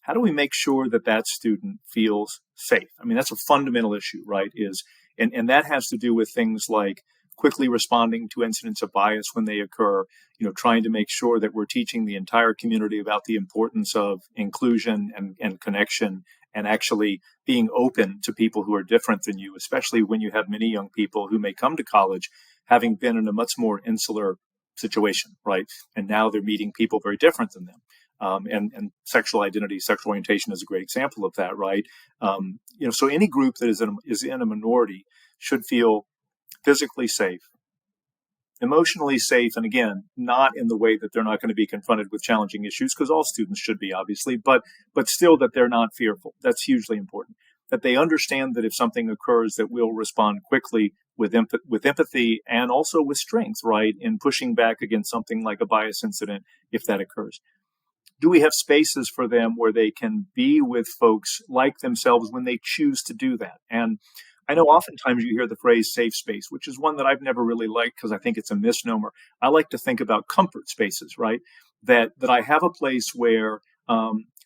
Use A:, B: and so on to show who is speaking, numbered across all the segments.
A: how do we make sure that that student feels safe? I mean, that's a fundamental issue, right? And that has to do with things like quickly responding to incidents of bias when they occur, trying to make sure that we're teaching the entire community about the importance of inclusion and connection, and actually being open to people who are different than you, especially when you have many young people who may come to college having been in a much more insular situation, right? And now they're meeting people very different than them. And sexual identity, sexual orientation is a great example of that, right? So any group that is in a minority should feel physically safe, emotionally safe, and again, not in the way that they're not going to be confronted with challenging issues, because all students should be, obviously, but still that they're not fearful. That's hugely important. That they understand that if something occurs, that we'll respond quickly with empathy and also with strength, right, in pushing back against something like a bias incident if that occurs. Do we have spaces for them where they can be with folks like themselves when they choose to do that? And I know oftentimes you hear the phrase safe space, which is one that I've never really liked because I think it's a misnomer. I like to think about comfort spaces, right? That I have a place where,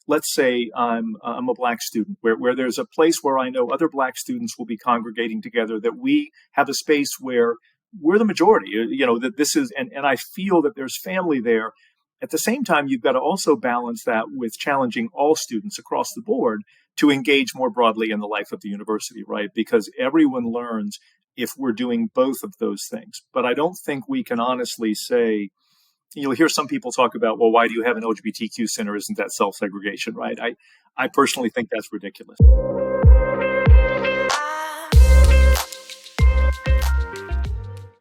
A: let's say I'm a Black student, where there's a place where I know other Black students will be congregating together, that we have a space where we're the majority, that this is, and I feel that there's family there. At the same time, you've got to also balance that with challenging all students across the board to engage more broadly in the life of the university, right? Because everyone learns if we're doing both of those things. But I don't think we can honestly say, you'll hear some people talk about, well, why do you have an LGBTQ center? Isn't that self-segregation, right? I personally think that's ridiculous.